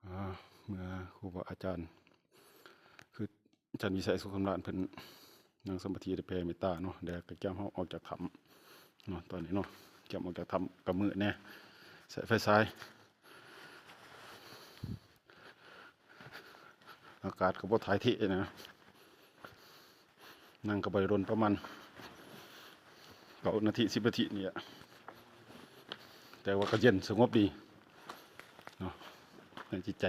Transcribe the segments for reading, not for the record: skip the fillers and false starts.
เมื่อครูบาอาจารย์คืออาจารย์วิสัยสุขสำราญเพิ่นนั่งสมาธิได้แผ่เมตตาเนาะเดี๋ยวก็แก้มเฮาออกจากถ้ำเนาะตอนนี้เนาะแก้มออกจากถ้ำกับมือแน่ใส่ไฟซ้ายอากาศก็บ่ถ่ายเทนะนั่งก็บ่ได้รนประมาณ9 นาที10 นาทีนี่แหละแต่ว่าก็เย็นสงบดีเนาะในจิตใจ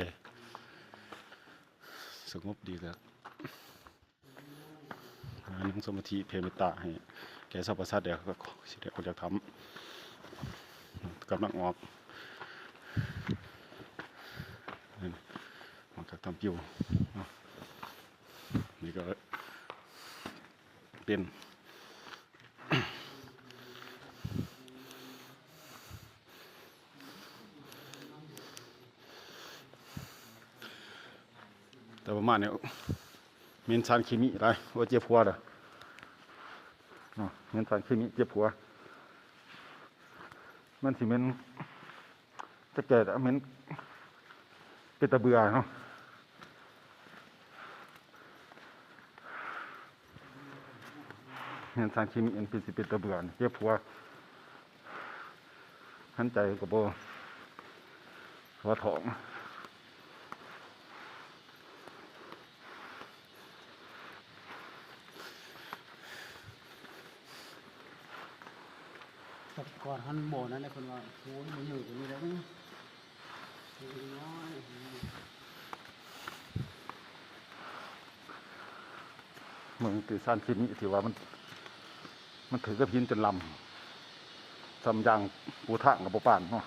สงบดีแล้วนั่งสมาธิแผ่เมตตาให้แก่สรรพสัตว์เดี๋ยวก็สิได้ออกจากถ้ำกำลังออกจากถ้ำปิวนี่ก็เป็นแต่ประมาณนี้มีสารเคมีอะไรว่าเจ็บหัวเด้อมีสารเคมีเจ็บหัวมันสิเป็นจะแก่แต่มันเป็นตะเบื่อเนาะมีสารเคมีอันเป็นสิเป็นตะเบื่อเจ็บหัวหันใจก็บ่ว่าท้องแต่ก่อนท่านบอกนั่นแหละคนว่าโอ้ยมันอยู่ตรงนี้แล้วนะน้อยเมืองติสารเคมีที่ว่ามันถือกับหินจนลำทำยางปูทางกับปูป่านเนาะ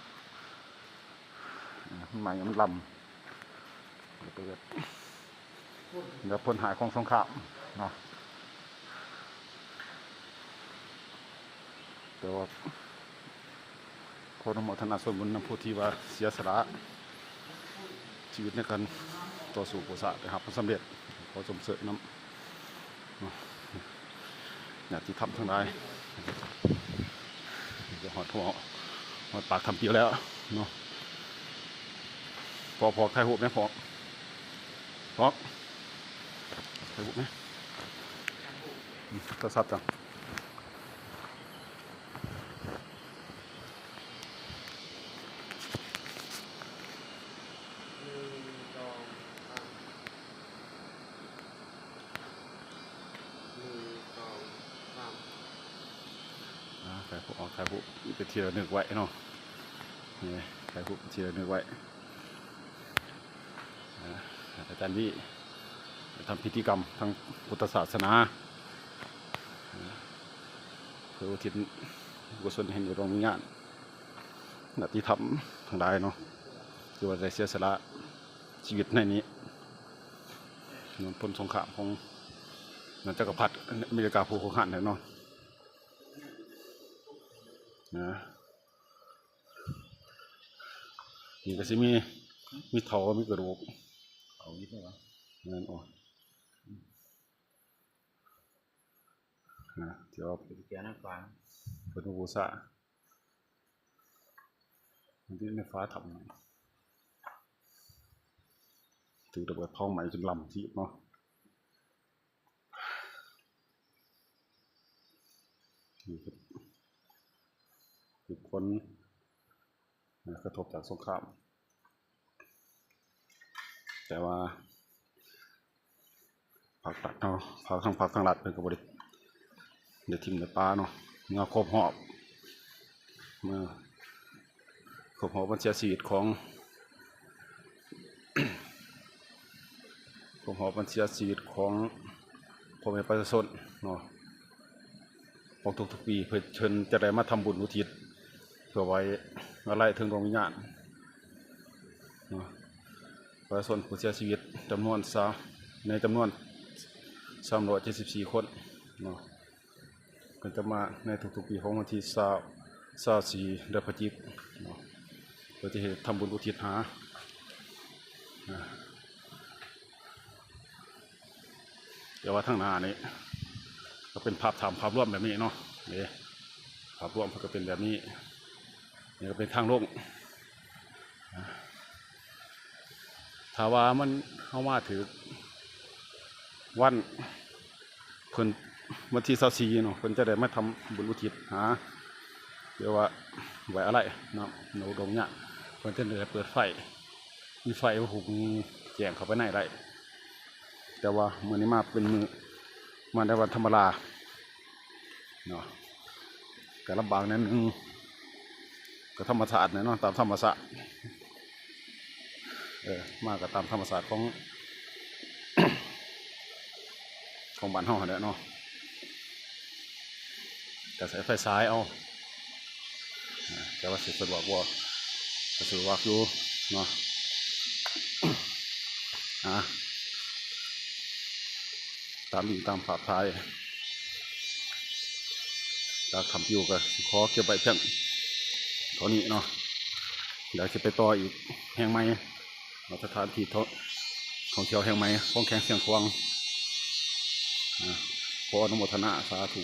มันใหม่มันลำเดี๋ยวพ้นหายของสงครามเนาะแต่ว่าขออนุโมทนาส่วนบุญนำผู้ที่ว่าเสียสละชีวิตในการต่อสู้อุปสรรคนะครับสำเร็จขอสมเสด็จน้ำญาติธรรมทั้งหลายจะหอดหัวหอดปากทำเปียวแล้วเนาะพอถ่ายรูปไหมพอถ่ายรูปไหมกระซับจังถ่ายรูปเป็นทีละนึกไว้เนาะนี่ถ่ายรูปทีละนึกไว้อาจารย์วิทำพิธีกรรมทางพุทธศาสนาเพื่ออุทิศกุศลให้ในดวงวิญญาณญาติธรรมทั้งหลายเนาะที่ว่าได้เสียสละชีวิตในนี้นนพ้นสงครามของจักรพรรดิอเมริกาผู้คุกคานเนาะนี่ก็สิมีเถามีกระดูกเอาอีกแล้วนั่นอ๋อเดี๋ยวเกี่ยวนักฟังเป็นบูชาที่ในฟ้าทำถือระเบิดพองใหม่จนลำที่เนาะคือคนกระทบจากสงครามแต่ว่าผักตัดเนาะผักข้างหลัดเป็นกระบอกเดี๋ยวทิมในปลาเนาะเมื่อครบหอบมันเสียชีวิตของครบหอบมันเสียชีวิตของพ่อแม่ประชาชนเนาะของทุกปีเพื่อเชิญจะได้มาทำบุญอุทิศเพื่อไว้อะไรถึงดวงวิญญาณเนาะประชาชนผู้เสียชีวิตจำนวนในจำนวน374 คนเนาะก็จะมาในทุกๆปีของวันที่24 เดือนพฤศจิกายนเพื่อที่จะทำบุญอุทิศหาเดี๋ยวว่าทั้งหน้านี้ก็เป็นภาพร่วมแบบนี้เนาะนี่ภาพร่วมก็เป็นแบบนี้นี่ก็เป็นทางลง ถ้าว่ามันเข้ามาถือวันเพิ่นวันที่24เนาะเพิ่นจะได้มาทำบุญอุทิศหาเรียกว่าไว้อะไรเนาะในอุดมเนี่ยเพิ่นจะได้เปิดไฟมีไฟหุงแจงเข้าไปในได้แต่ว่ามื้อนี้มาเป็นมื้อมาในวันธรรมดาเนาะก็ลำบากนิดนึงก็ธรรมชาติเนาะตามธรรมชาติมาก็ตามธรรมชาติของ ของบ้านเฮาหั่นแหละเนาะก็ใส่ไฟซ้ายเอาแต่ว่าสิสะดวกบ่ก็สะดวกอยู่เนาะตามนี้ตามภาพถ่ายจากทำอยู่ก็สิขอเก็บไว้เพียงเท่านี้เนาะเดี๋ยวจะไปต่ออีกแห่งใหม่สถานที่ท่องเที่ยวแห่งใหม่ของแข่งเสียงควงขออนุโมทนาสาธุ